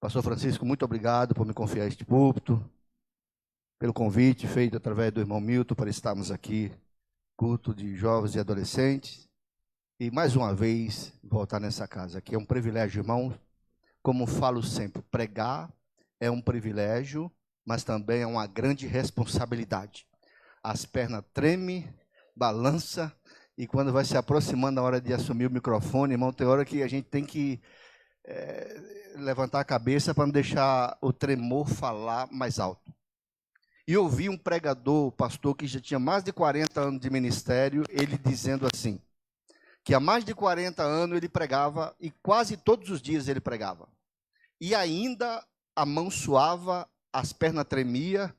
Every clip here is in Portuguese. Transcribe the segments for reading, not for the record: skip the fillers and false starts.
Pastor Francisco, muito obrigado por me confiar este púlpito, pelo convite feito através do irmão Milton para estarmos aqui, culto de jovens e adolescentes, e mais uma vez voltar nessa casa, que é um privilégio, irmão. Como falo sempre, pregar é um privilégio, mas também é uma grande responsabilidade. As pernas tremem, balança, e quando vai se aproximando a hora de assumir o microfone, irmão, tem hora que a gente tem que levantar a cabeça para não deixar o tremor falar mais alto. E eu ouvi um pregador, pastor, que já tinha mais de 40 anos de ministério, ele dizendo assim, que há mais de 40 anos ele pregava, e quase todos os dias ele pregava. E ainda a mão suava, as pernas tremiam,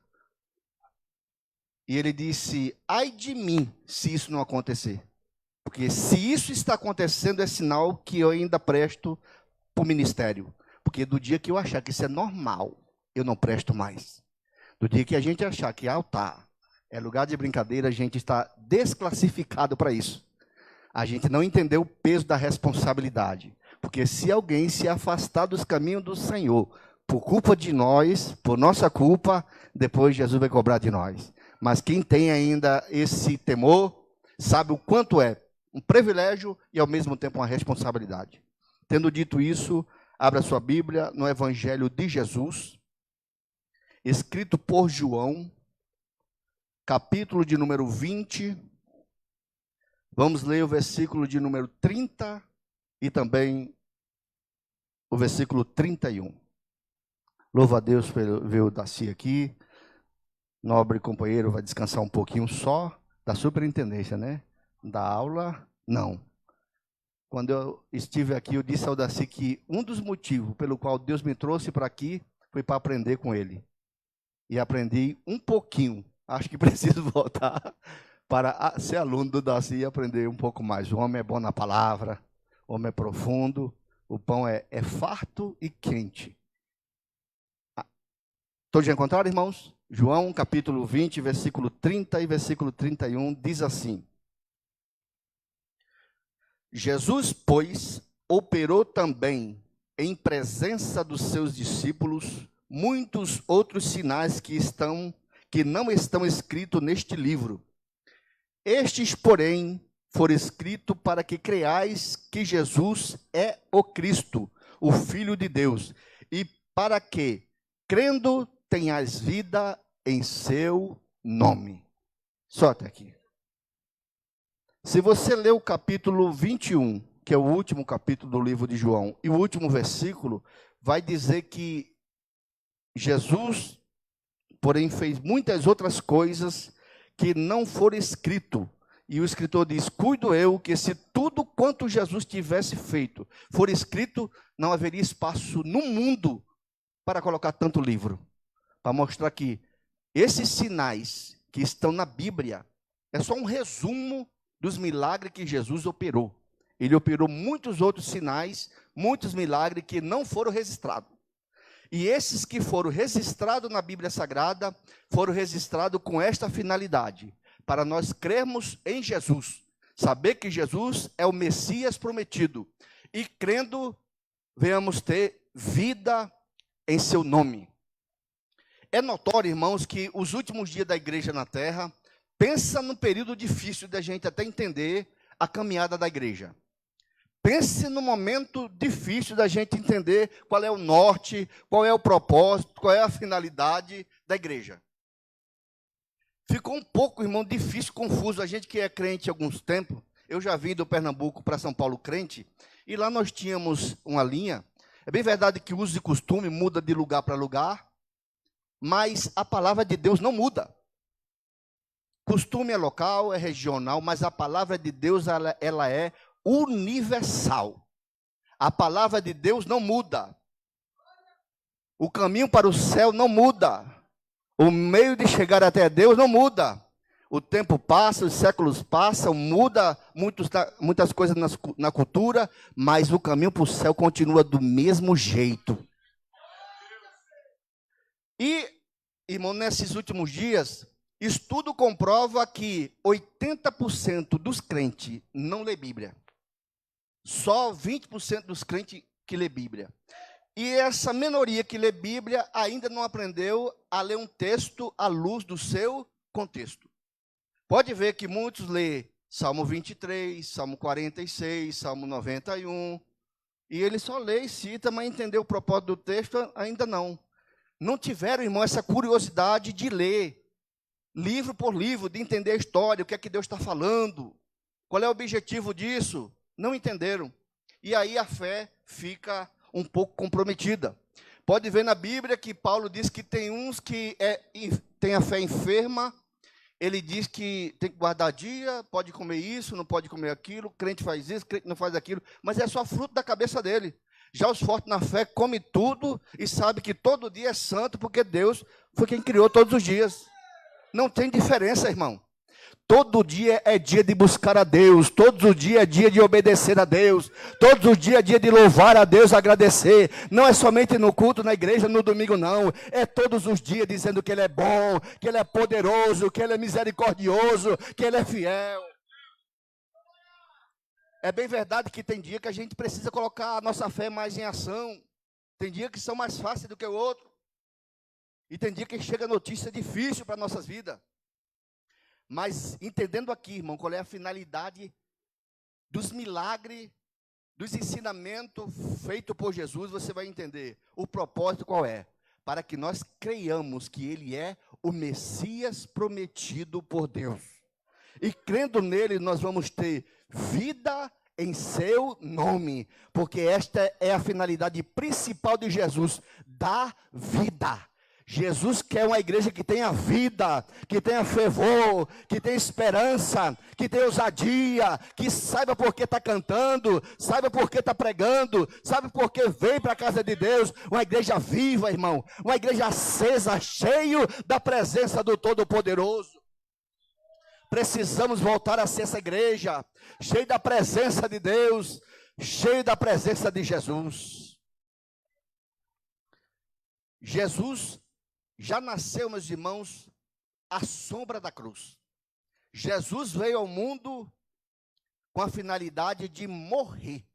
e ele disse, ai de mim, se isso não acontecer. Porque se isso está acontecendo, é sinal que eu ainda presto para o ministério. Porque do dia que eu achar que isso é normal, eu não presto mais. Do dia que a gente achar que altar é lugar de brincadeira, a gente está desclassificado para isso. A gente não entendeu o peso da responsabilidade. Porque se alguém se afastar dos caminhos do Senhor, por culpa de nós, por nossa culpa, depois Jesus vai cobrar de nós. Mas quem tem ainda esse temor, sabe o quanto é um privilégio e ao mesmo tempo uma responsabilidade. Tendo dito isso, abra sua Bíblia no Evangelho de Jesus, escrito por João, capítulo de número 20. Vamos ler o versículo de número 30 e também o versículo 31. Louva a Deus por ver o Daci aqui. Nobre companheiro, vai descansar um pouquinho só da superintendência, né? Da aula, não. Quando eu estive aqui, eu disse ao Daci que um dos motivos pelo qual Deus me trouxe para aqui foi para aprender com ele. E aprendi um pouquinho. Acho que preciso voltar para ser aluno do Daci e aprender um pouco mais. O homem é bom na palavra, o homem é profundo, o pão é farto e quente. Todos já encontraram, irmãos? João, capítulo 20, versículo 30 e versículo 31, diz assim. Jesus, pois, operou também, em presença dos seus discípulos, muitos outros sinais que não estão escritos neste livro. Estes, porém, foram escritos para que creais que Jesus é o Cristo, o Filho de Deus, e para que, crendo, tenhais vida em seu nome. Só até aqui. Se você ler o capítulo 21, que é o último capítulo do livro de João, e o último versículo, vai dizer que Jesus, porém, fez muitas outras coisas que não foram escritas. E o escritor diz, cuido eu que se tudo quanto Jesus tivesse feito for escrito, não haveria espaço no mundo para colocar tanto livro. Para mostrar que esses sinais que estão na Bíblia é só um resumo dos milagres que Jesus operou. Ele operou muitos outros sinais, muitos milagres que não foram registrados. E esses que foram registrados na Bíblia Sagrada, foram registrados com esta finalidade, para nós crermos em Jesus, saber que Jesus é o Messias prometido, e crendo, venhamos ter vida em seu nome. É notório, irmãos, que os últimos dias da igreja na terra, pensa num período difícil da gente até entender a caminhada da igreja. Pense num momento difícil da gente entender qual é o norte, qual é o propósito, qual é a finalidade da igreja. Ficou um pouco, irmão, difícil, confuso. A gente que é crente há alguns tempos, eu já vim do Pernambuco para São Paulo crente, e lá nós tínhamos uma linha. É bem verdade que uso e costume muda de lugar para lugar, mas a palavra de Deus não muda. Costume é local, é regional, mas a palavra de Deus ela é universal. A palavra de Deus não muda. O caminho para o céu não muda. O meio de chegar até Deus não muda. O tempo passa, os séculos passam, muda muitas coisas na cultura, mas o caminho para o céu continua do mesmo jeito. E, irmão, nesses últimos dias, estudo comprova que 80% dos crentes não lê Bíblia. Só 20% dos crentes que lê Bíblia. E essa minoria que lê Bíblia ainda não aprendeu a ler um texto à luz do seu contexto. Pode ver que muitos lê Salmo 23, Salmo 46, Salmo 91, e ele só lê e cita, mas entender o propósito do texto ainda não. Não tiveram, irmão, essa curiosidade de ler, livro por livro, de entender a história, o que é que Deus está falando, qual é o objetivo disso. Não entenderam. E aí a fé fica um pouco comprometida. Pode ver na Bíblia que Paulo diz que tem uns que têm a fé enferma. Ele diz que tem que guardar dia, pode comer isso, não pode comer aquilo, crente faz isso, crente não faz aquilo, mas é só fruto da cabeça dele. Já os fortes na fé comem tudo e sabe que todo dia é santo, porque Deus foi quem criou todos os dias. Não tem diferença, irmão. Todo dia é dia de buscar a Deus, todos os dias é dia de obedecer a Deus, todos os dias é dia de louvar a Deus, agradecer. Não é somente no culto, na igreja, no domingo, não. É todos os dias dizendo que Ele é bom, que Ele é poderoso, que Ele é misericordioso, que Ele é fiel. É bem verdade que tem dia que a gente precisa colocar a nossa fé mais em ação. Tem dia que são mais fáceis do que o outro. E tem dia que chega notícia difícil para nossas vidas. Mas entendendo aqui, irmão, qual é a finalidade dos milagres, dos ensinamentos feitos por Jesus, você vai entender o propósito qual é. Para que nós creiamos que Ele é o Messias prometido por Deus. E crendo nele, nós vamos ter vida em seu nome. Porque esta é a finalidade principal de Jesus, dar vida. Jesus quer uma igreja que tenha vida, que tenha fervor, que tenha esperança, que tenha ousadia, que saiba por que está cantando, saiba por que está pregando, sabe por que veio para a casa de Deus. Uma igreja viva, irmão, uma igreja acesa, cheio da presença do Todo-Poderoso. Precisamos voltar a ser essa igreja, cheio da presença de Deus, cheio da presença de Jesus. Jesus já nasceu, meus irmãos, à sombra da cruz. Jesus veio ao mundo com a finalidade de morrer.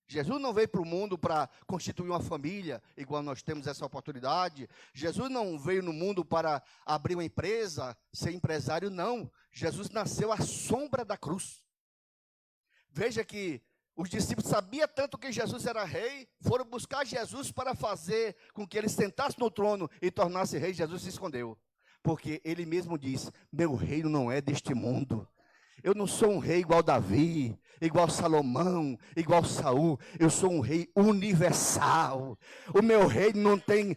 Jesus não veio para o mundo para constituir uma família, igual nós temos essa oportunidade. Jesus não veio no mundo para abrir uma empresa, ser empresário, não. Jesus nasceu à sombra da cruz. Veja que os discípulos sabiam tanto que Jesus era rei, foram buscar Jesus para fazer com que ele sentasse no trono e tornasse rei. Jesus se escondeu, porque ele mesmo diz: meu reino não é deste mundo. Eu não sou um rei igual Davi, igual Salomão, igual Saul. Eu sou um rei universal. O meu reino não tem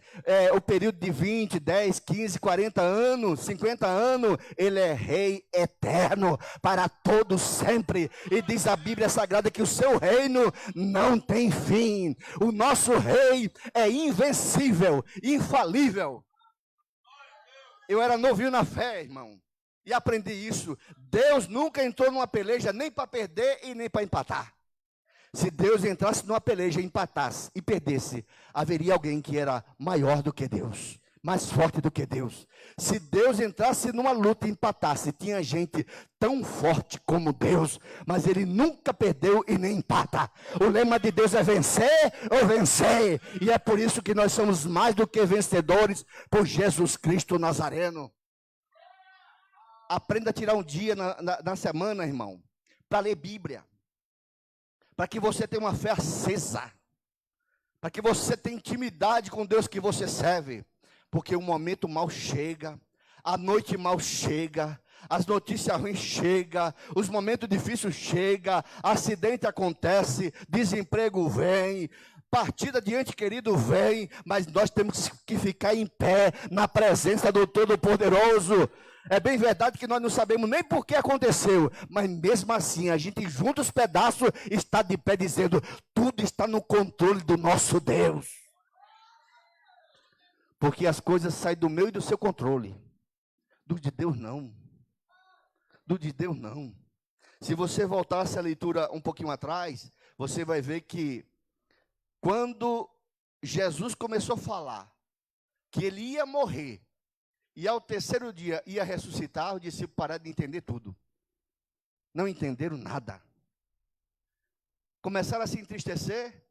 o período de 20, 10, 15, 40 anos, 50 anos. Ele é rei eterno para todos sempre. E diz a Bíblia Sagrada que o seu reino não tem fim. O nosso rei é invencível, infalível. Eu era novinho na fé, irmão. E aprendi isso. Deus nunca entrou numa peleja nem para perder e nem para empatar. Se Deus entrasse numa peleja, empatasse e perdesse, haveria alguém que era maior do que Deus, mais forte do que Deus. Se Deus entrasse numa luta e empatasse, tinha gente tão forte como Deus, mas Ele nunca perdeu e nem empata. O lema de Deus é vencer ou vencer. E é por isso que nós somos mais do que vencedores por Jesus Cristo Nazareno. Aprenda a tirar um dia na semana, irmão, para ler Bíblia. Para que você tenha uma fé acesa. Para que você tenha intimidade com Deus que você serve. Porque o momento mal chega, a noite mal chega, as notícias ruins chegam, os momentos difíceis chegam, acidente acontece, desemprego vem, partida de ente querido vem, mas nós temos que ficar em pé na presença do Todo-Poderoso. É bem verdade que nós não sabemos nem por que aconteceu, mas mesmo assim a gente junta os pedaços e está de pé dizendo: tudo está no controle do nosso Deus. Porque as coisas saem do meu e do seu controle. Do de Deus não. Do de Deus não. Se você voltasse a leitura um pouquinho atrás, você vai ver que quando Jesus começou a falar que ele ia morrer e ao terceiro dia ia ressuscitar, os discípulos pararam de entender tudo. Não entenderam nada. Começaram a se entristecer.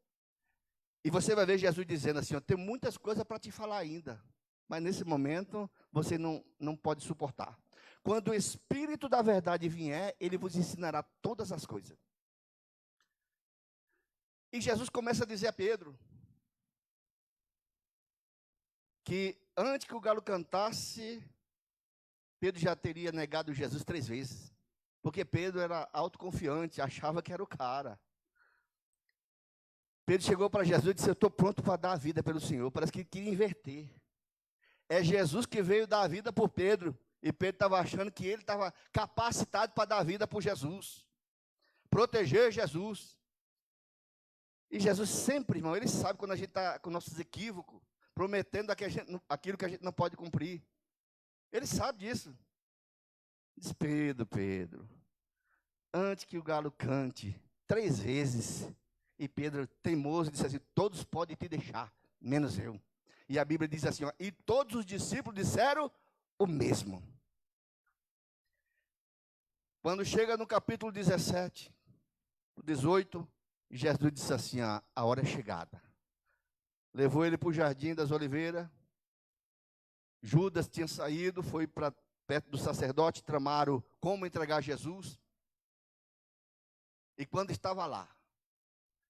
E você vai ver Jesus dizendo assim, ó, tem muitas coisas para te falar ainda, mas nesse momento você não pode suportar. Quando o Espírito da verdade vier, ele vos ensinará todas as coisas. E Jesus começa a dizer a Pedro que antes que o galo cantasse, Pedro já teria negado Jesus 3 vezes. Porque Pedro era autoconfiante, achava que era o cara. Pedro chegou para Jesus e disse, eu estou pronto para dar a vida pelo Senhor. Parece que ele queria inverter. É Jesus que veio dar a vida por Pedro. E Pedro estava achando que ele estava capacitado para dar a vida por Jesus. Proteger Jesus. E Jesus sempre, irmão, ele sabe quando a gente está com nossos equívocos, prometendo aquilo que a gente não pode cumprir. Ele sabe disso. Diz, Pedro, antes que o galo cante 3 vezes, e Pedro, teimoso, disse assim, todos podem te deixar, menos eu. E a Bíblia diz assim, ó, e todos os discípulos disseram o mesmo. Quando chega no capítulo 17, 18, Jesus disse assim, a hora é chegada. Levou ele para o Jardim das Oliveiras. Judas tinha saído, foi para perto do sacerdote, tramaram como entregar Jesus. E quando estava lá,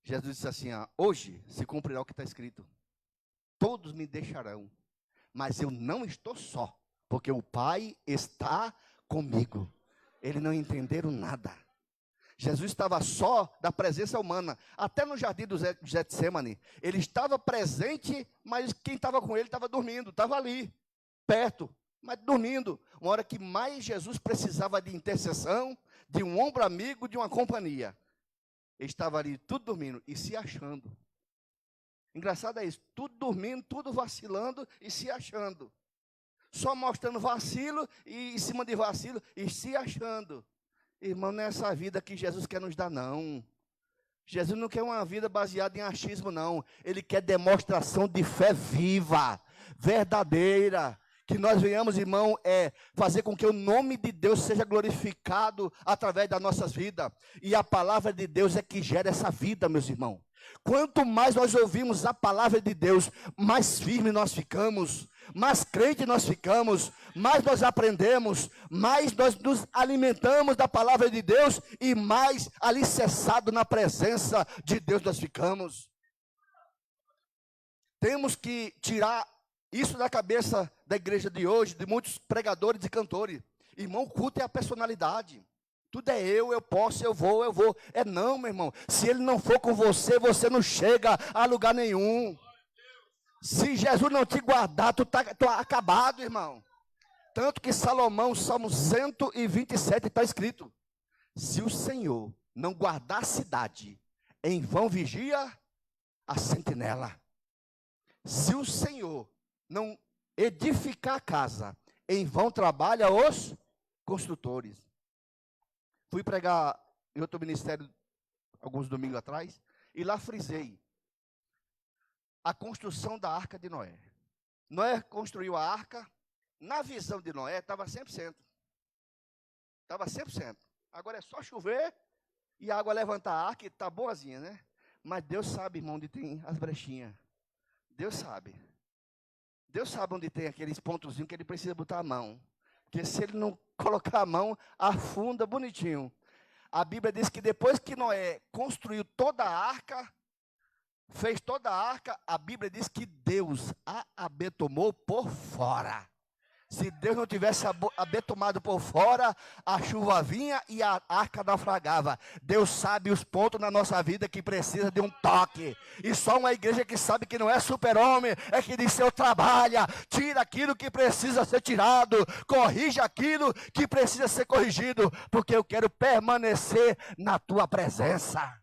Jesus disse assim, hoje se cumprirá o que está escrito. Todos me deixarão, mas eu não estou só, porque o Pai está comigo. Eles não entenderam nada. Jesus estava só da presença humana, até no jardim do Getsemane. Ele estava presente, mas quem estava com ele estava dormindo, estava ali, perto, mas dormindo. Uma hora que mais Jesus precisava de intercessão, de um ombro amigo, de uma companhia. Ele estava ali, tudo dormindo e se achando. Engraçado é isso, tudo dormindo, tudo vacilando e se achando. Só mostrando vacilo e em cima de vacilo e se achando. Irmão, não é essa vida que Jesus quer nos dar, não. Jesus não quer uma vida baseada em achismo, não. Ele quer demonstração de fé viva, verdadeira. Que nós venhamos, irmão, fazer com que o nome de Deus seja glorificado através das nossas vidas. E a palavra de Deus é que gera essa vida, meus irmãos. Quanto mais nós ouvimos a palavra de Deus, mais firme nós ficamos, mais crente nós ficamos, mais nós aprendemos, mais nós nos alimentamos da palavra de Deus e mais alicerçado na presença de Deus nós ficamos. Temos que tirar isso da cabeça da igreja de hoje, de muitos pregadores e cantores. Irmão, o culto é a personalidade. Tudo é eu posso, eu vou. É não, meu irmão. Se ele não for com você, você não chega a lugar nenhum. Se Jesus não te guardar, tu tá acabado, irmão. Tanto que Salomão, Salmo 127, está escrito: se o Senhor não guardar a cidade, em vão vigia a sentinela. Se o Senhor não edificar a casa, em vão trabalha os construtores. Fui pregar em outro ministério alguns domingos atrás, e lá frisei a construção da arca de Noé. Noé construiu a arca, na visão de Noé estava 100%. Estava 100%. Agora é só chover e a água levantar a arca e está boazinha, né? Mas Deus sabe, irmão, onde tem as brechinhas. Deus sabe. Deus sabe onde tem aqueles pontozinhos que ele precisa botar a mão. Porque se ele não colocar a mão, afunda bonitinho. A Bíblia diz que depois que Noé construiu toda a arca, fez toda a arca, a Bíblia diz que Deus a abetomou por fora. Se Deus não tivesse abetomado por fora, a chuva vinha e a arca naufragava. Deus sabe os pontos na nossa vida que precisa de um toque. E só uma igreja que sabe que não é super-homem é que diz: Senhor, trabalha, tira aquilo que precisa ser tirado, corrija aquilo que precisa ser corrigido, porque eu quero permanecer na tua presença.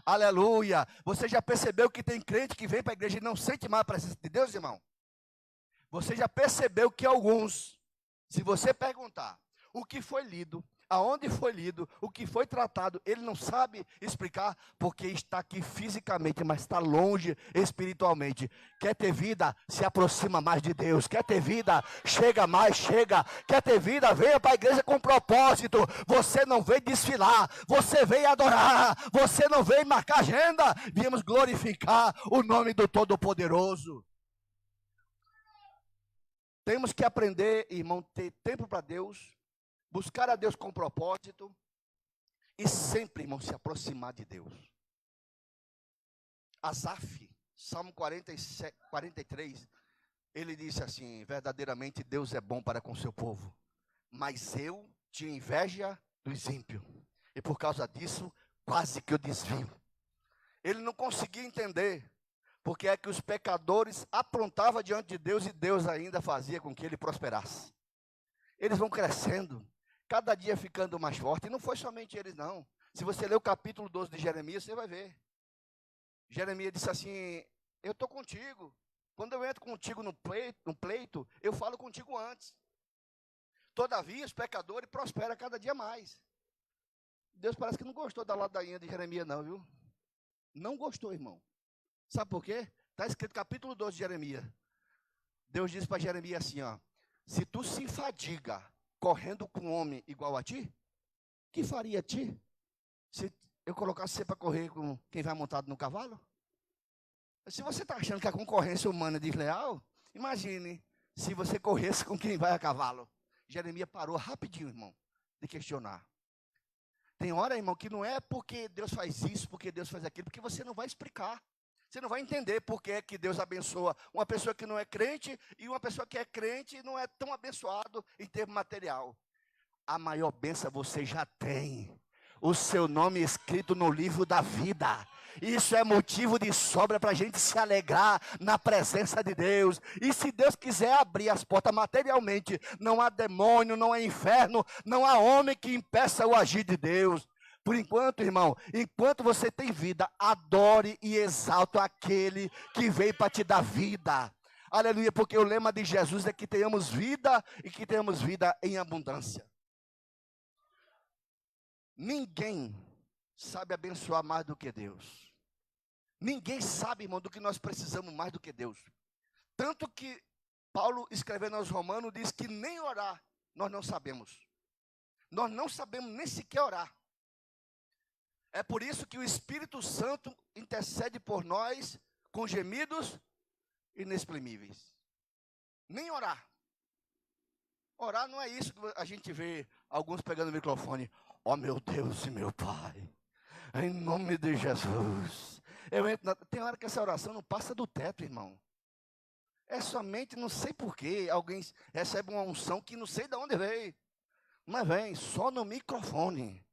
Aleluia. Você já percebeu que tem crente que vem para a igreja e não sente mais a presença de Deus, irmão? Você já percebeu que alguns, se você perguntar o que foi lido, aonde foi lido, o que foi tratado, ele não sabe explicar, porque está aqui fisicamente, mas está longe espiritualmente. Quer ter vida, se aproxima mais de Deus. Quer ter vida, chega mais, chega. Quer ter vida, venha para a igreja com propósito. Você não veio desfilar, você veio adorar, você não veio marcar agenda. Viemos glorificar o nome do Todo-Poderoso. Temos que aprender, irmão, ter tempo para Deus, buscar a Deus com propósito e sempre, irmão, se aproximar de Deus. Asaf, Salmo 47, 43, ele disse assim: verdadeiramente Deus é bom para com seu povo, mas eu tinha inveja dos ímpios, e por causa disso, quase que eu desvio. Ele não conseguia entender porque é que os pecadores aprontavam diante de Deus e Deus ainda fazia com que ele prosperasse. Eles vão crescendo, cada dia ficando mais forte. E não foi somente eles, não. Se você ler o capítulo 12 de Jeremias, você vai ver. Jeremias disse assim: eu estou contigo. Quando eu entro contigo no pleito, eu falo contigo antes. Todavia, os pecadores prosperam cada dia mais. Deus parece que não gostou da ladainha de Jeremias, não, viu? Não gostou, irmão. Sabe por quê? Está escrito capítulo 12 de Jeremias. Deus disse para Jeremias assim, ó: se tu se fadiga correndo com um homem igual a ti, que faria a ti? Se eu colocasse você para correr com quem vai montado no cavalo? Se você está achando que a concorrência humana é desleal, imagine se você corresse com quem vai a cavalo. Jeremias parou rapidinho, irmão, de questionar. Tem hora, irmão, que não é porque Deus faz isso, porque Deus faz aquilo, porque você não vai explicar. Você não vai entender por que é que Deus abençoa uma pessoa que não é crente e uma pessoa que é crente e não é tão abençoado em termos material. A maior bênção você já tem. O seu nome escrito no livro da vida. Isso é motivo de sobra para a gente se alegrar na presença de Deus. E se Deus quiser abrir as portas materialmente, não há demônio, não há inferno, não há homem que impeça o agir de Deus. Por enquanto, irmão, enquanto você tem vida, adore e exalte aquele que veio para te dar vida. Aleluia, porque o lema de Jesus é que tenhamos vida e que tenhamos vida em abundância. Ninguém sabe abençoar mais do que Deus. Ninguém sabe, irmão, do que nós precisamos mais do que Deus. Tanto que Paulo, escrevendo aos Romanos, diz que nem orar nós não sabemos. Nós não sabemos nem sequer orar. É por isso que o Espírito Santo intercede por nós com gemidos inexprimíveis. Nem orar. Orar não é isso que a gente vê alguns pegando o microfone. Ó meu Deus e meu Pai, em nome de Jesus. Tem hora que essa oração não passa do teto, irmão. É somente, não sei porquê, alguém recebe uma unção que não sei de onde veio. Mas vem só no microfone.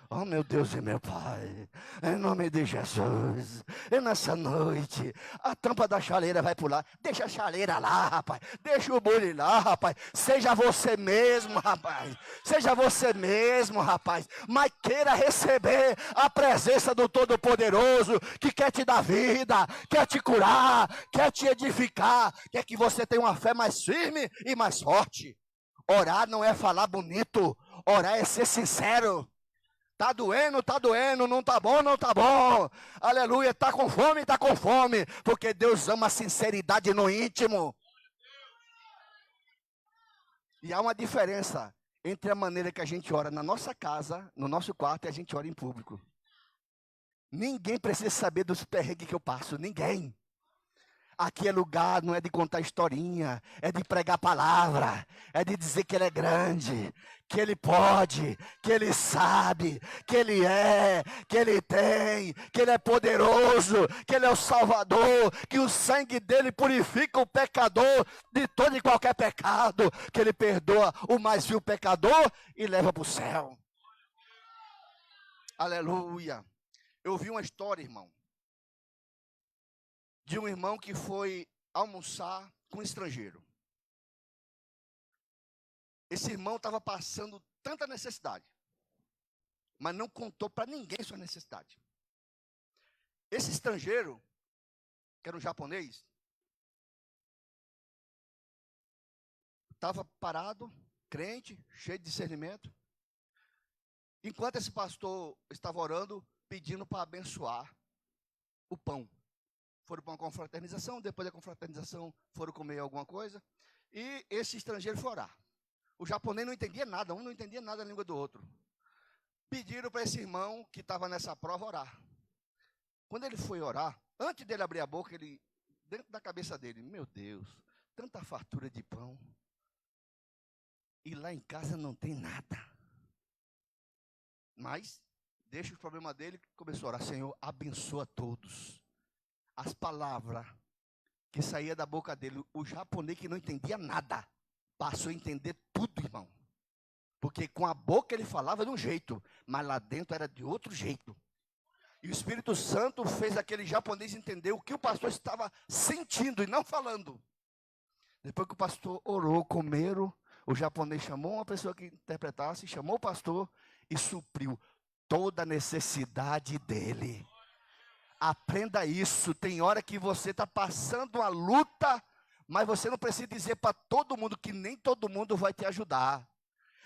Oh meu Deus e meu Pai, em nome de Jesus, e nessa noite, a tampa da chaleira vai pular, deixa a chaleira lá, rapaz, deixa o bule lá, rapaz, seja você mesmo, rapaz, mas queira receber a presença do Todo-Poderoso, que quer te dar vida, quer te curar, quer te edificar, quer que você tenha uma fé mais firme e mais forte. Orar não é falar bonito, orar é ser sincero. Tá doendo, não tá bom, não tá bom. Aleluia, tá com fome, porque Deus ama a sinceridade no íntimo. E há uma diferença entre a maneira que a gente ora na nossa casa, no nosso quarto, e a gente ora em público. Ninguém precisa saber dos perrengues que eu passo, ninguém. Aqui é lugar, não é de contar historinha, é de pregar a palavra, é de dizer que Ele é grande, que Ele pode, que Ele sabe, que Ele é, que Ele tem, que Ele é poderoso, que Ele é o Salvador, que o sangue dEle purifica o pecador de todo e qualquer pecado, que Ele perdoa o mais vil pecador e leva para o céu. Aleluia. Eu vi uma história, irmão, de um irmão que foi almoçar com um estrangeiro. Esse irmão estava passando tanta necessidade, mas não contou para ninguém sua necessidade. Esse estrangeiro, que era um japonês, estava parado, crente, cheio de discernimento. Enquanto esse pastor estava orando, pedindo para abençoar o pão. Foram para uma confraternização, depois da confraternização foram comer alguma coisa, e esse estrangeiro foi orar. O japonês não entendia nada, um não entendia nada da língua do outro. Pediram para esse irmão que estava nessa prova orar. Quando ele foi orar, antes dele abrir a boca, ele, dentro da cabeça dele, meu Deus, tanta fartura de pão, e lá em casa não tem nada. Mas, deixa o problema dele, começou a orar, Senhor, abençoa todos. As palavras que saía da boca dele, o japonês que não entendia nada, passou a entender tudo, irmão. Porque com a boca ele falava de um jeito, mas lá dentro era de outro jeito. E o Espírito Santo fez aquele japonês entender o que o pastor estava sentindo e não falando. Depois que o pastor orou, comeram, o japonês chamou uma pessoa que interpretasse, chamou o pastor e supriu toda a necessidade dele. Aprenda isso. Tem hora que você está passando uma luta, mas você não precisa dizer para todo mundo que nem todo mundo vai te ajudar.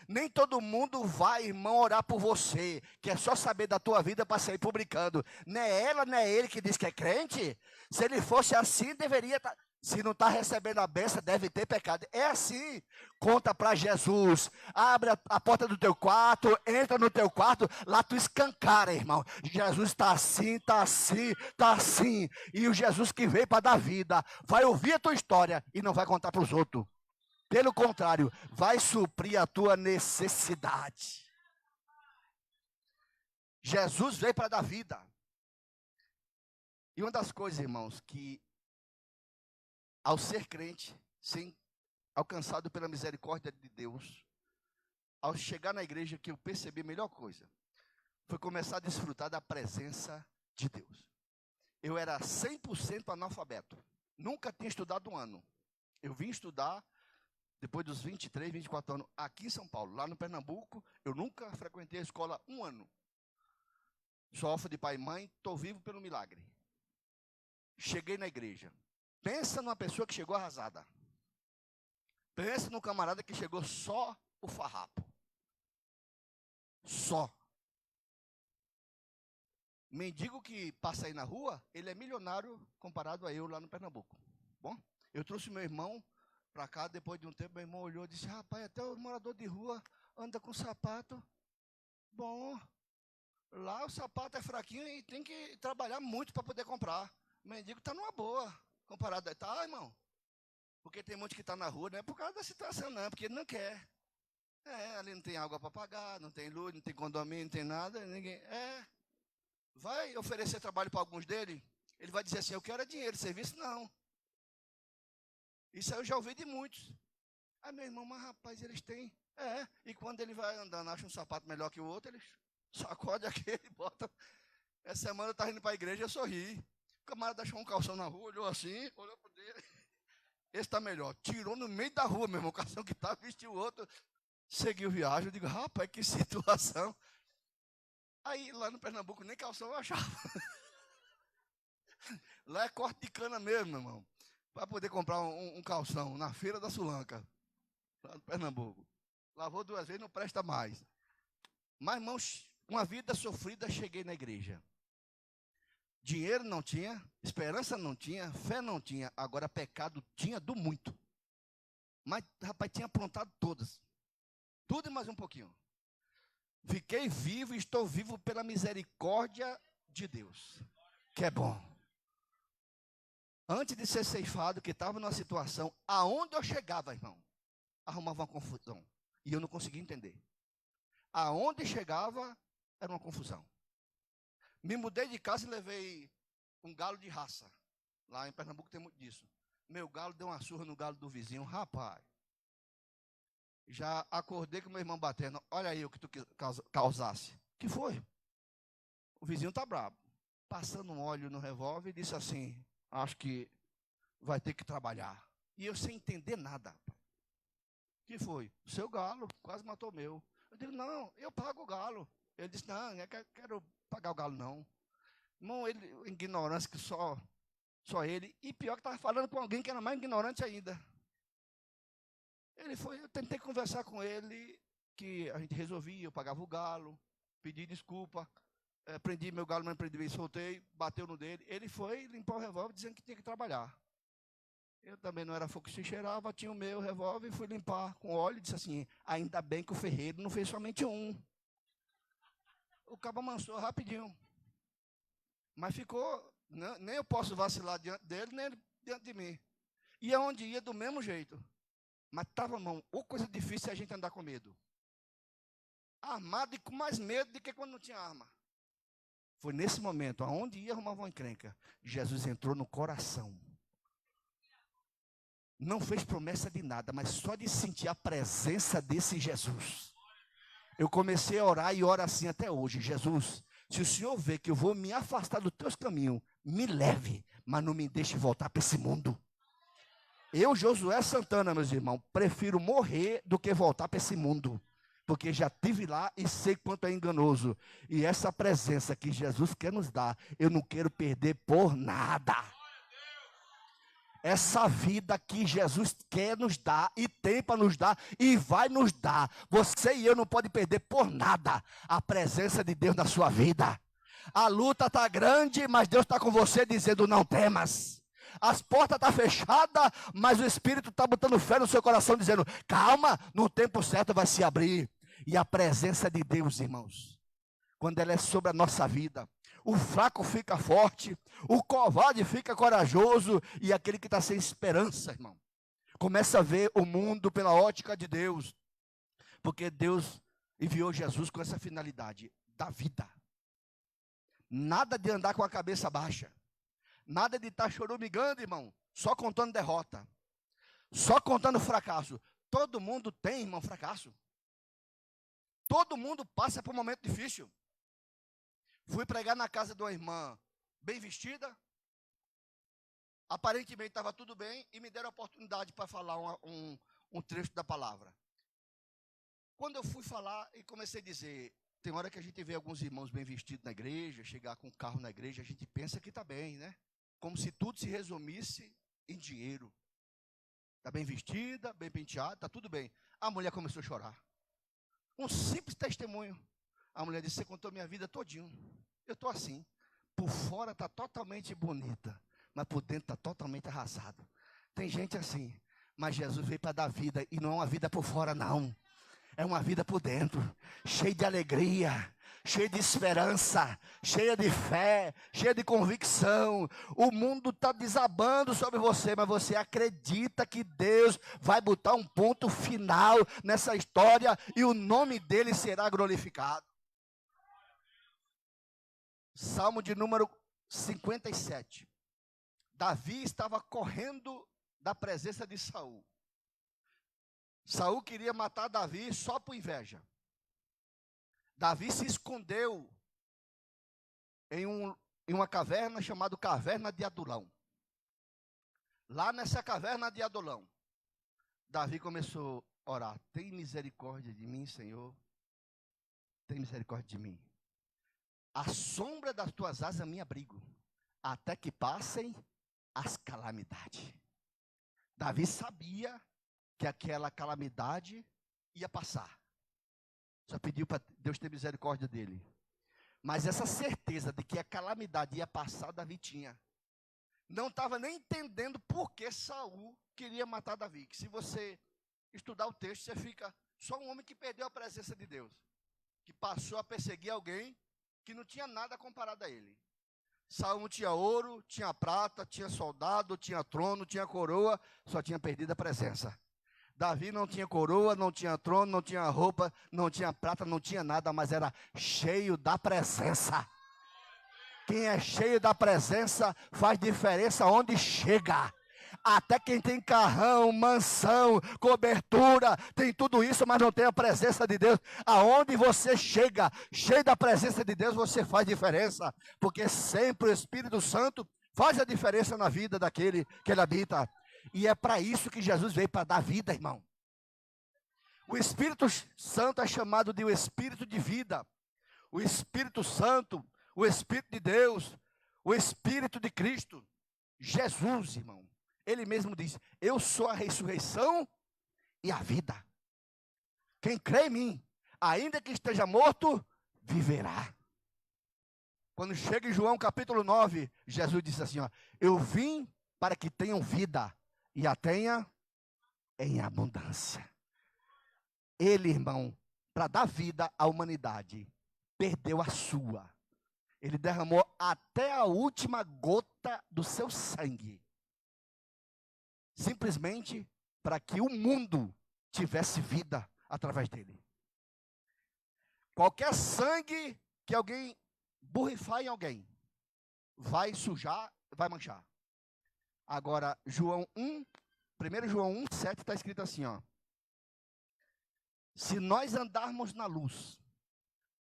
Nem todo mundo vai, irmão, orar por você, que é só saber da tua vida para sair publicando. Não é ela, não é ele que diz que é crente? Se ele fosse assim, deveria estar... Se não está recebendo a bênção, deve ter pecado. É assim. Conta para Jesus. Abre a porta do teu quarto, entra no teu quarto, lá tu escancara, irmão. Jesus está assim, está assim, está assim. E o Jesus que veio para dar vida, vai ouvir a tua história e não vai contar para os outros. Pelo contrário, vai suprir a tua necessidade. Jesus veio para dar vida. E uma das coisas, irmãos, que ao ser crente, ser alcançado pela misericórdia de Deus, ao chegar na igreja, que eu percebi a melhor coisa, foi começar a desfrutar da presença de Deus. Eu era 100% analfabeto. Nunca tinha estudado um ano. Eu vim estudar depois dos 23, 24 anos, aqui em São Paulo. Lá no Pernambuco, eu nunca frequentei a escola um ano. Sou órfão de pai e mãe, estou vivo pelo milagre. Cheguei na igreja. Pensa numa pessoa que chegou arrasada. Pensa num camarada que chegou só o farrapo. Só. Mendigo que passa aí na rua, ele é milionário comparado a eu lá no Pernambuco. Bom, eu trouxe meu irmão para cá, depois de um tempo, meu irmão olhou e disse, rapaz, até o morador de rua anda com sapato. Bom, lá o sapato é fraquinho e tem que trabalhar muito para poder comprar. O mendigo está numa boa, comparado a... Tá, irmão? Porque tem monte que está na rua, não é por causa da situação, não, porque ele não quer. Ali não tem água para pagar, não tem luz, não tem condomínio, não tem nada, ninguém... Vai oferecer trabalho para alguns dele, ele vai dizer assim, eu quero dinheiro, serviço não. Isso aí eu já ouvi de muitos. Ah, meu irmão, mas rapaz, eles têm... e quando ele vai andando, acha um sapato melhor que o outro, eles sacode aquele e bota... Essa semana eu estava indo para a igreja e eu sorri. O camarada achou um calção na rua, olhou assim, olhou para o dele. Esse está melhor. Tirou no meio da rua, meu irmão, o calção que estava, vestiu o outro. Seguiu viagem, eu digo, rapaz, que situação. Aí, lá no Pernambuco, nem calção eu achava. Lá é corte de cana mesmo, meu irmão. Para poder comprar um calção na feira da Sulanca, lá no Pernambuco. Lavou 2 vezes, não presta mais. Mas, irmãos, uma vida sofrida, cheguei na igreja. Dinheiro não tinha, esperança não tinha, fé não tinha. Agora, pecado tinha do muito. Mas, rapaz, tinha aprontado todas. Tudo e mais um pouquinho. Fiquei vivo e estou vivo pela misericórdia de Deus. Que é bom. Antes de ser ceifado, que estava numa situação, aonde eu chegava, irmão, arrumava uma confusão. E eu não conseguia entender. Aonde chegava, era uma confusão. Me mudei de casa e levei um galo de raça. Lá em Pernambuco tem muito disso. Meu galo deu uma surra no galo do vizinho. Rapaz, já acordei com meu irmão batendo. Olha aí o que tu causasse. Que foi? O vizinho tá bravo. Passando um óleo no revólver e disse assim, acho que vai ter que trabalhar. E eu sem entender nada. Que foi? O seu galo quase matou o meu. Eu digo, não, eu pago o galo. Ele disse, não, eu quero pagar o galo, não. Irmão, ele, ignorância que só ele. E pior que estava falando com alguém que era mais ignorante ainda. Ele foi, eu tentei conversar com ele, que a gente resolvia, eu pagava o galo. pedi desculpa, prendi meu galo, mas prendi bem, soltei, bateu no dele. Ele foi limpar o revólver dizendo que tinha que trabalhar. Eu também não era fogo que se cheirava, tinha o meu revólver e fui limpar com óleo e disse assim, ainda bem que o ferreiro não fez somente um. O cabo amansou rapidinho. Mas ficou, nem eu posso vacilar diante dele, nem ele diante de mim. E aonde ia do mesmo jeito. Mas estava, irmão, ou coisa difícil é a gente andar com medo. Armado e com mais medo do que quando não tinha arma. Foi nesse momento, aonde ia arrumar uma encrenca, Jesus entrou no coração. Não fez promessa de nada, mas só de sentir a presença desse Jesus. Eu comecei a orar e oro assim até hoje. Jesus, se o Senhor vê que eu vou me afastar dos teus caminhos, me leve, mas não me deixe voltar para esse mundo. Eu, Josué Santana, meus irmãos, prefiro morrer do que voltar para esse mundo. Porque já estive lá e sei quanto é enganoso. E essa presença que Jesus quer nos dar, eu não quero perder por nada. Essa vida que Jesus quer nos dar e tem para nos dar e vai nos dar. Você e eu não podemos perder por nada a presença de Deus na sua vida. A luta está grande, mas Deus está com você dizendo não temas. As portas estão fechadas, mas o Espírito está botando fé no seu coração dizendo calma, no tempo certo vai se abrir. E a presença de Deus, irmãos, quando ela é sobre a nossa vida, o fraco fica forte, o covarde fica corajoso, e aquele que está sem esperança, irmão, começa a ver o mundo pela ótica de Deus, porque Deus enviou Jesus com essa finalidade, da vida. Nada de andar com a cabeça baixa, nada de estar chorumigando, irmão, só contando derrota, só contando fracasso. Todo mundo tem, irmão, fracasso. Todo mundo passa por um momento difícil. Fui pregar na casa de uma irmã bem vestida. Aparentemente estava tudo bem e me deram a oportunidade para falar um trecho da palavra. Quando eu fui falar e comecei a dizer, tem hora que a gente vê alguns irmãos bem vestidos na igreja, chegar com um carro na igreja, a gente pensa que está bem, né? Como se tudo se resumisse em dinheiro. Está bem vestida, bem penteada, está tudo bem. A mulher começou a chorar. Um simples testemunho. A mulher disse, você contou minha vida todinho. Eu estou assim. Por fora está totalmente bonita, mas por dentro está totalmente arrasado. Tem gente assim, mas Jesus veio para dar vida, e não é uma vida por fora não. É uma vida por dentro, cheia de alegria, cheia de esperança, cheia de fé, cheia de convicção. O mundo está desabando sobre você, mas você acredita que Deus vai botar um ponto final nessa história e o nome dele será glorificado. Salmo de número 57. Davi estava correndo da presença de Saul. Saul queria matar Davi só por inveja. Davi se escondeu em uma caverna chamada Caverna de Adulão. Lá nessa caverna de Adulão, Davi começou a orar. Tem misericórdia de mim, Senhor. Tem misericórdia de mim. A sombra das tuas asas é meu abrigo, até que passem as calamidades. Davi sabia que aquela calamidade ia passar. Só pediu para Deus ter misericórdia dele. Mas essa certeza de que a calamidade ia passar, Davi tinha. Não estava nem entendendo por que Saul queria matar Davi. Que se você estudar o texto, você fica só um homem que perdeu a presença de Deus. Que passou a perseguir alguém que não tinha nada comparado a ele. Saul tinha ouro, tinha prata, tinha soldado, tinha trono, tinha coroa, só tinha perdido a presença. Davi não tinha coroa, não tinha trono, não tinha roupa, não tinha prata, não tinha nada, mas era cheio da presença. Quem é cheio da presença faz diferença onde chega. Até quem tem carrão, mansão, cobertura, tem tudo isso, mas não tem a presença de Deus. Aonde você chega, cheio da presença de Deus, você faz diferença. Porque sempre o Espírito Santo faz a diferença na vida daquele que ele habita. E é para isso que Jesus veio, para dar vida, irmão. O Espírito Santo é chamado de o Espírito de vida. O Espírito Santo, o Espírito de Deus, o Espírito de Cristo. Jesus, irmão. Ele mesmo diz, eu sou a ressurreição e a vida. Quem crê em mim, ainda que esteja morto, viverá. Quando chega em João capítulo 9, Jesus disse assim, ó, eu vim para que tenham vida e a tenha em abundância. Ele, irmão, para dar vida à humanidade, perdeu a sua. Ele derramou até a última gota do seu sangue. Simplesmente para que o mundo tivesse vida através dele. Qualquer sangue que alguém borrifar em alguém, vai sujar, vai manchar. Agora,1 João 1:7 está escrito assim, ó. Se nós andarmos na luz,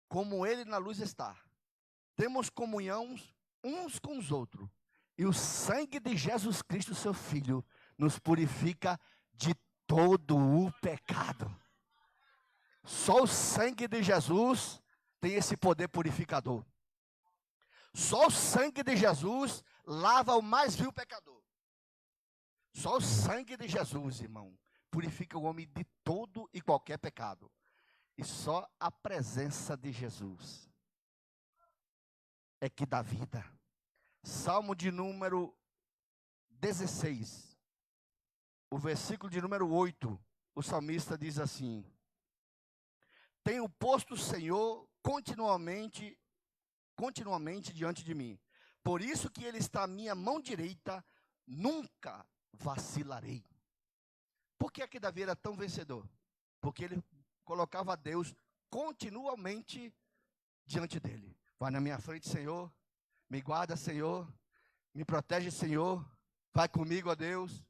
como ele na luz está, temos comunhão uns com os outros, e o sangue de Jesus Cristo, seu Filho, nos purifica de todo o pecado. Só o sangue de Jesus tem esse poder purificador. Só o sangue de Jesus lava o mais vil pecador. Só o sangue de Jesus, irmão, purifica o homem de todo e qualquer pecado. E só a presença de Jesus é que dá vida. Salmo de número 16, o versículo de número 8, o salmista diz assim: tenho posto o Senhor continuamente diante de mim. Por isso que ele está à minha mão direita, nunca vacilarei. Por que é que Davi era tão vencedor? Porque ele colocava Deus continuamente diante dele. Vai na minha frente, Senhor, me guarda, Senhor, me protege, Senhor, vai comigo, ó Deus.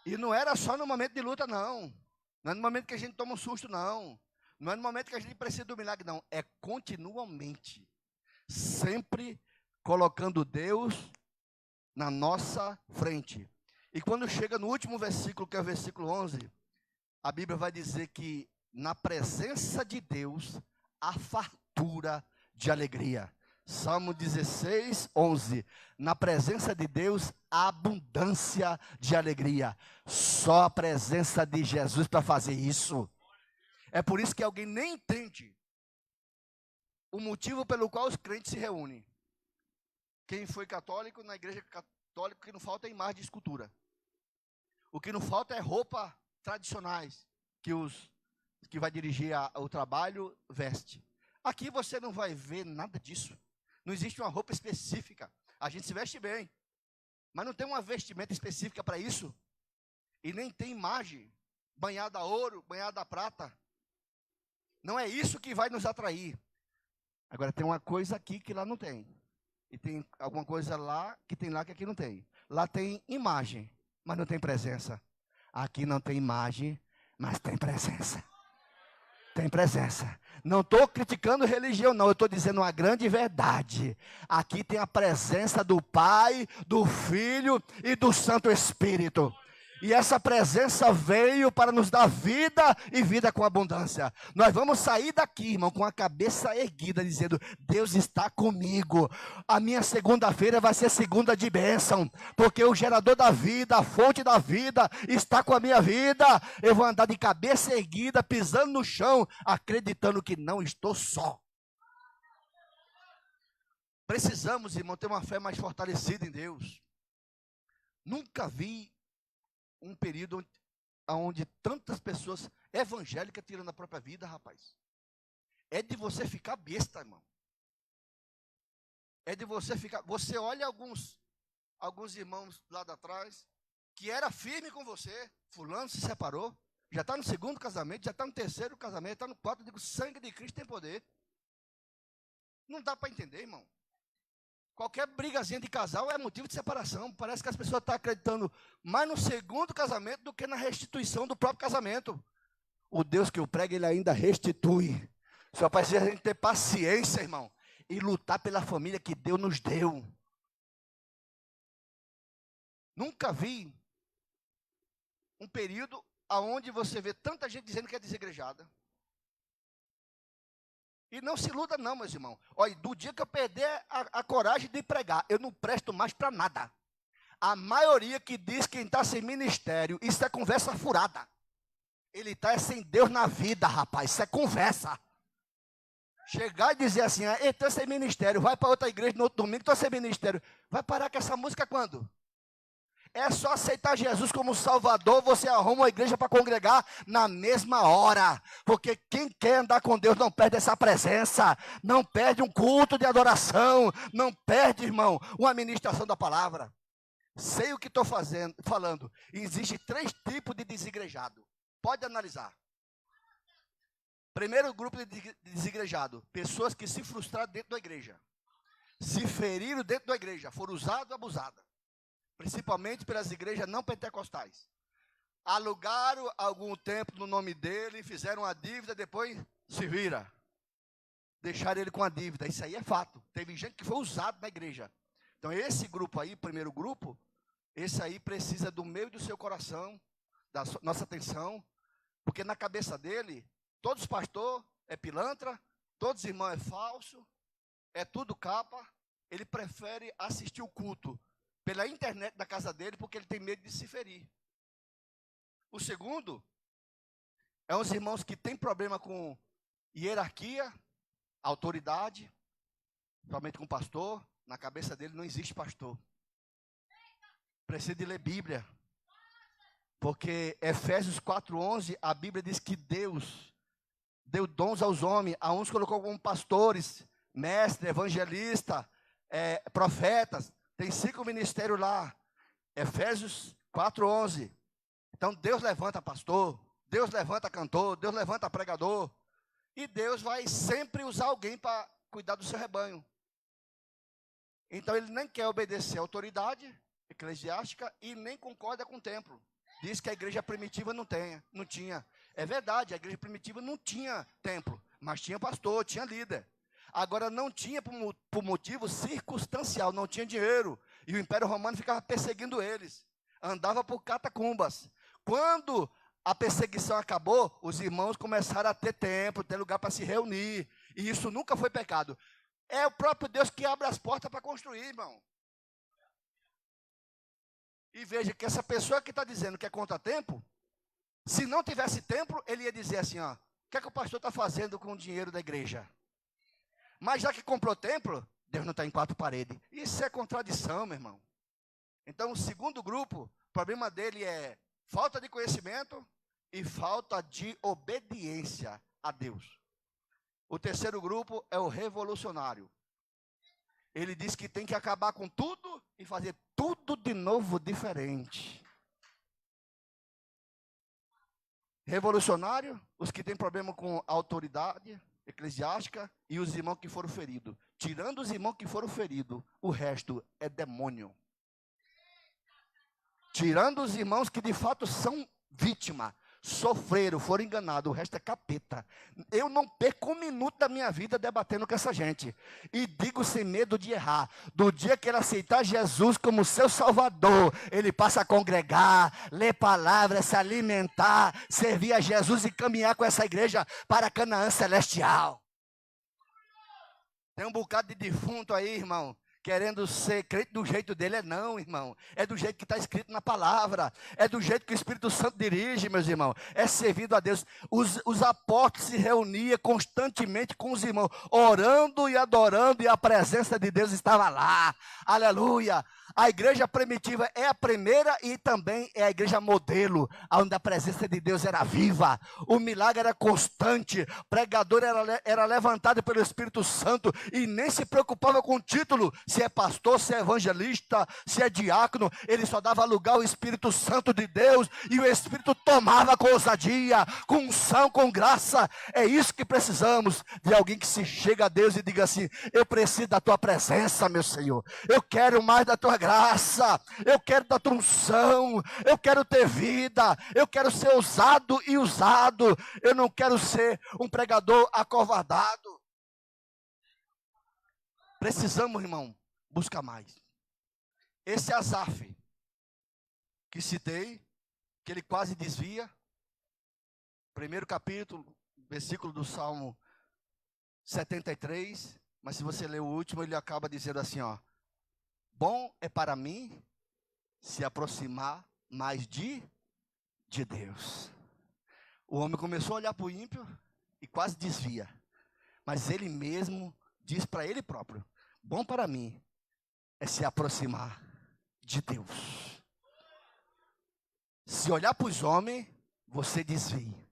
E não era só no momento de luta, não. Não é no momento que a gente toma um susto, não. Não é no momento que a gente precisa do milagre, não. É continuamente. Sempre colocando Deus na nossa frente. E quando chega no último versículo, que é o versículo 11, a Bíblia vai dizer que na presença de Deus há fartura de alegria. Salmo 16, 11. Na presença de Deus há abundância de alegria. Só a presença de Jesus para fazer isso. É por isso que alguém nem entende o motivo pelo qual os crentes se reúnem. Quem foi católico, na igreja católica, o que não falta é imagem de escultura. O que não falta é roupa tradicionais que vai dirigir o trabalho veste. Aqui você não vai ver nada disso. Não existe uma roupa específica. A gente se veste bem, mas não tem uma vestimenta específica para isso. E nem tem imagem banhada a ouro, banhada a prata. Não é isso que vai nos atrair. Agora tem uma coisa aqui que lá não tem. E tem alguma coisa lá que tem lá que aqui não tem. Lá tem imagem, mas não tem presença. Aqui não tem imagem, mas tem presença. Tem presença. Não estou criticando religião, não. Eu estou dizendo uma grande verdade. Aqui tem a presença do Pai, do Filho e do Santo Espírito. E essa presença veio para nos dar vida e vida com abundância. Nós vamos sair daqui, irmão, com a cabeça erguida, dizendo: Deus está comigo. A minha segunda-feira vai ser segunda de bênção, porque o gerador da vida, a fonte da vida, está com a minha vida. Eu vou andar de cabeça erguida, pisando no chão, acreditando que não estou só. Precisamos, irmão, ter uma fé mais fortalecida em Deus. Nunca vi um período onde tantas pessoas evangélicas tiram a própria vida, rapaz. É de você ficar besta, irmão. É de você ficar... Você olha alguns irmãos lá de trás, que era firme com você, fulano se separou, já está no segundo casamento, já está no terceiro casamento, está no quarto, eu digo, sangue de Cristo tem poder. Não dá para entender, irmão. Qualquer brigazinha de casal é motivo de separação. Parece que as pessoas estão acreditando mais no segundo casamento do que na restituição do próprio casamento. O Deus que eu prego, ele ainda restitui. Só precisa a gente ter paciência, irmão, e lutar pela família que Deus nos deu. Nunca vi um período onde você vê tanta gente dizendo que é desegrejada. E não se iluda não, meus irmãos. Olha, do dia que eu perder a coragem de pregar, eu não presto mais para nada. A maioria que diz que está sem ministério, isso é conversa furada. Ele está sem Deus na vida, rapaz, isso é conversa. Chegar e dizer assim, estou sem ministério, vai para outra igreja no outro domingo, estou sem ministério. Vai parar com essa música quando? É só aceitar Jesus como Salvador, você arruma uma igreja para congregar na mesma hora. Porque quem quer andar com Deus não perde essa presença, não perde um culto de adoração, não perde, irmão, uma ministração da palavra. Sei o que estou falando. Existem 3 tipos de desigrejado. Pode analisar. Primeiro grupo de desigrejado, pessoas que se frustraram dentro da igreja. Se feriram dentro da igreja, foram usadas ou abusadas. Principalmente pelas igrejas não pentecostais. Alugaram algum tempo no nome dele, fizeram uma dívida, depois se vira. Deixaram ele com a dívida, isso aí é fato. Teve gente que foi usado na igreja. Então esse grupo aí, primeiro grupo, esse aí precisa do meio do seu coração, da nossa atenção, porque na cabeça dele, todos os pastores é pilantra, todos os irmãos é falso, é tudo capa, ele prefere assistir o culto pela internet da casa dele, porque ele tem medo de se ferir. O segundo é uns irmãos que têm problema com hierarquia, autoridade, somente com pastor. Na cabeça dele não existe pastor. Precisa de ler Bíblia. Porque Efésios 4:11, a Bíblia diz que Deus deu dons aos homens, a uns colocou como pastores, mestre, evangelista, profetas. Tem 5 ministérios lá. Efésios 4:11. Então Deus levanta pastor, Deus levanta cantor, Deus levanta pregador. E Deus vai sempre usar alguém para cuidar do seu rebanho. Então ele nem quer obedecer à autoridade eclesiástica e nem concorda com o templo. Diz que a igreja primitiva não tinha. É verdade, a igreja primitiva não tinha templo, mas tinha pastor, tinha líder. Agora não tinha por motivo circunstancial, não tinha dinheiro. E o Império Romano ficava perseguindo eles. Andava por catacumbas. Quando a perseguição acabou, os irmãos começaram a ter templo, ter lugar para se reunir. E isso nunca foi pecado. É o próprio Deus que abre as portas para construir, irmão. E veja que essa pessoa que está dizendo que é contra templo, se não tivesse templo, ele ia dizer assim, ó, o que é que o pastor está fazendo com o dinheiro da igreja? Mas já que comprou templo, Deus não está em 4 paredes. Isso é contradição, meu irmão. Então, o segundo grupo, o problema dele é falta de conhecimento e falta de obediência a Deus. O terceiro grupo é o revolucionário. Ele diz que tem que acabar com tudo e fazer tudo de novo diferente. Revolucionário, os que têm problema com a autoridade eclesiástica e os irmãos que foram feridos. Tirando os irmãos que foram feridos, o resto é demônio. Tirando os irmãos que de fato são vítimas, sofreram, foram enganados, o resto é capeta. Eu não perco um minuto da minha vida debatendo com essa gente. E digo sem medo de errar. Do dia que ele aceitar Jesus como seu Salvador, ele passa a congregar, ler palavras, se alimentar, servir a Jesus e caminhar com essa igreja para Canaã celestial. Tem um bocado de defunto aí, irmão, querendo ser crente do jeito dele. É não, irmão. É do jeito que está escrito na palavra. É do jeito que o Espírito Santo dirige, meus irmãos. É servindo a Deus. Os apóstolos se reuniam constantemente com os irmãos, orando e adorando, e a presença de Deus estava lá. Aleluia. A igreja primitiva é a primeira e também é a igreja modelo, onde a presença de Deus era viva, o milagre era constante, o pregador era levantado pelo Espírito Santo e nem se preocupava com o título, se é pastor, se é evangelista, se é diácono. Ele só dava lugar ao Espírito Santo de Deus e o Espírito tomava com ousadia, com unção, com graça. É isso que precisamos, de alguém que se chega a Deus e diga assim: eu preciso da tua presença, meu Senhor, eu quero mais da tua graça, eu quero da tua unção, eu quero ter vida, eu quero ser ousado e usado, eu não quero ser um pregador acovardado. Precisamos, irmão, buscar mais. Esse Asaf, que citei, que ele quase desvia, primeiro capítulo, versículo do Salmo 73, mas se você ler o último, ele acaba dizendo assim, ó: bom é para mim se aproximar mais de Deus. O homem começou a olhar para o ímpio e quase desvia. Mas ele mesmo diz para ele próprio: bom para mim é se aproximar de Deus. Se olhar para os homens, você desvia.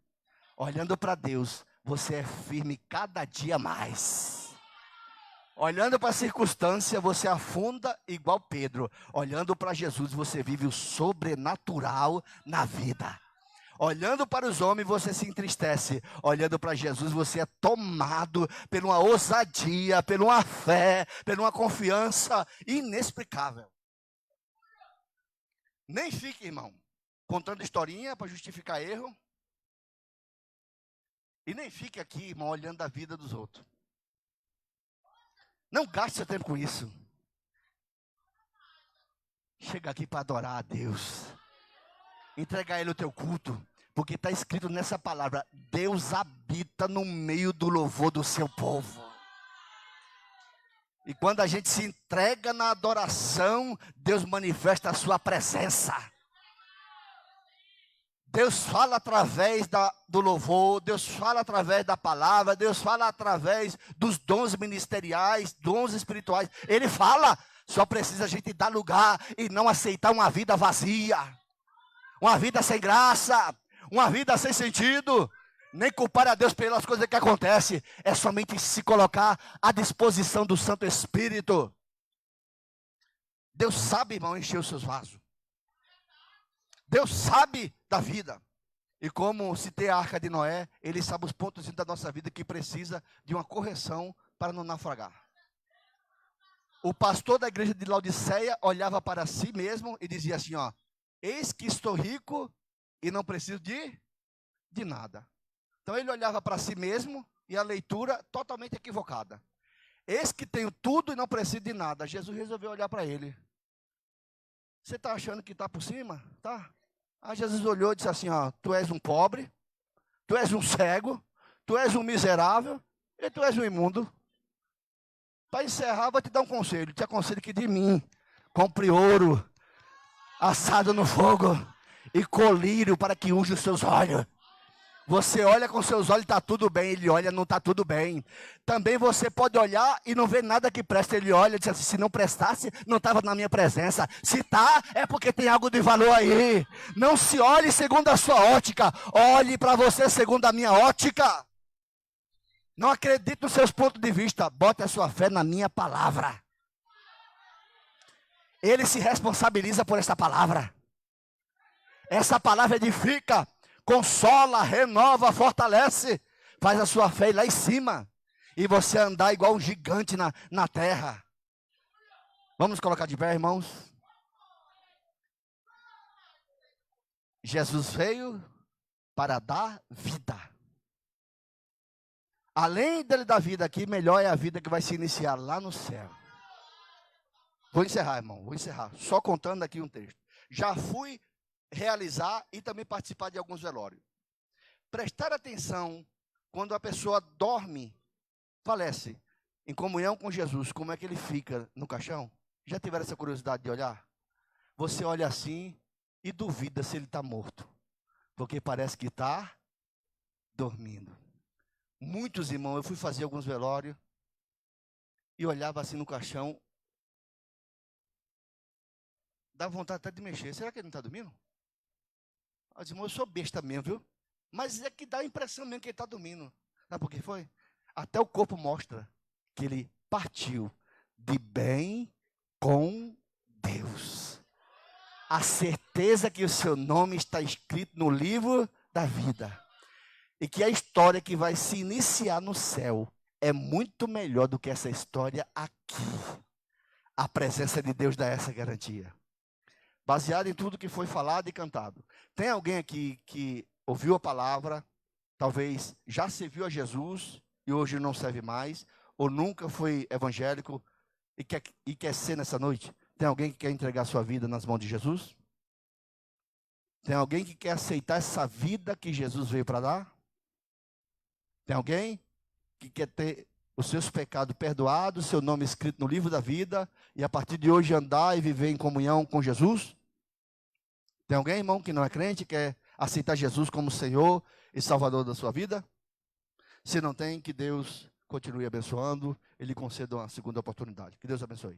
Olhando para Deus, você é firme cada dia mais. Olhando para a circunstância, você afunda igual Pedro. Olhando para Jesus, você vive o sobrenatural na vida. Olhando para os homens, você se entristece. Olhando para Jesus, você é tomado por uma ousadia, por uma fé, por uma confiança inexplicável. Nem fique, irmão, contando historinha para justificar erro. E nem fique aqui, irmão, olhando a vida dos outros. Não gaste seu tempo com isso. Chega aqui para adorar a Deus. Entregar a Ele o teu culto. Porque está escrito nessa palavra: Deus habita no meio do louvor do seu povo. E quando a gente se entrega na adoração, Deus manifesta a sua presença. Deus fala através do louvor, Deus fala através da palavra, Deus fala através dos dons ministeriais, dons espirituais. Ele fala, só precisa a gente dar lugar e não aceitar uma vida vazia, uma vida sem graça, uma vida sem sentido. Nem culpar a Deus pelas coisas que acontecem, é somente se colocar à disposição do Santo Espírito. Deus sabe, irmão, encher os seus vasos. Deus sabe da vida. E como citei a Arca de Noé, Ele sabe os pontos da nossa vida que precisa de uma correção para não naufragar. O pastor da igreja de Laodiceia olhava para si mesmo e dizia assim, ó: eis que estou rico e não preciso de nada. Então ele olhava para si mesmo e a leitura totalmente equivocada. Eis que tenho tudo e não preciso de nada. Jesus resolveu olhar para ele. Você está achando que está por cima? Tá? Aí Jesus olhou e disse assim, ó: tu és um pobre, tu és um cego, tu és um miserável e tu és um imundo. Para encerrar, vou te dar um conselho. Te aconselho que de mim compre ouro assado no fogo e colírio para que unja os seus olhos. Você olha com seus olhos, está tudo bem. Ele olha, não está tudo bem. Também você pode olhar e não ver nada que presta. Ele olha e diz assim: se não prestasse, não estava na minha presença. Se está, é porque tem algo de valor aí. Não se olhe segundo a sua ótica. Olhe para você segundo a minha ótica. Não acredite nos seus pontos de vista. Bote a sua fé na minha palavra. Ele se responsabiliza por essa palavra. Essa palavra edifica, consola, renova, fortalece, faz a sua fé ir lá em cima, e você andar igual um gigante na terra. Vamos colocar de pé, irmãos? Jesus veio para dar vida. Além dele dar vida aqui, melhor é a vida que vai se iniciar lá no céu. Vou encerrar, irmão, vou encerrar. Só contando aqui um texto. Já fui realizar e também participar de alguns velórios. Prestar atenção quando a pessoa dorme, falece, em comunhão com Jesus, como é que ele fica no caixão? Já tiveram essa curiosidade de olhar? Você olha assim e duvida se ele está morto, porque parece que está dormindo. Muitos irmãos, eu fui fazer alguns velórios e olhava assim no caixão, dá vontade até de mexer. Será que ele não está dormindo? Eu disse, irmão, eu sou besta mesmo, viu? Mas é que dá a impressão mesmo que ele está dormindo. Sabe por que foi? Até o corpo mostra que ele partiu de bem com Deus. A certeza que o seu nome está escrito no livro da vida. E que a história que vai se iniciar no céu é muito melhor do que essa história aqui. A presença de Deus dá essa garantia. Baseado em tudo que foi falado e cantado. Tem alguém aqui que ouviu a palavra, talvez já serviu a Jesus e hoje não serve mais, ou nunca foi evangélico e quer ser nessa noite? Tem alguém que quer entregar sua vida nas mãos de Jesus? Tem alguém que quer aceitar essa vida que Jesus veio para dar? Tem alguém que quer ter os seus pecados perdoados, seu nome escrito no livro da vida, e a partir de hoje andar e viver em comunhão com Jesus? Tem alguém, irmão, que não é crente, quer aceitar Jesus como Senhor e Salvador da sua vida? Se não tem, que Deus continue abençoando e lhe conceda uma segunda oportunidade. Que Deus abençoe.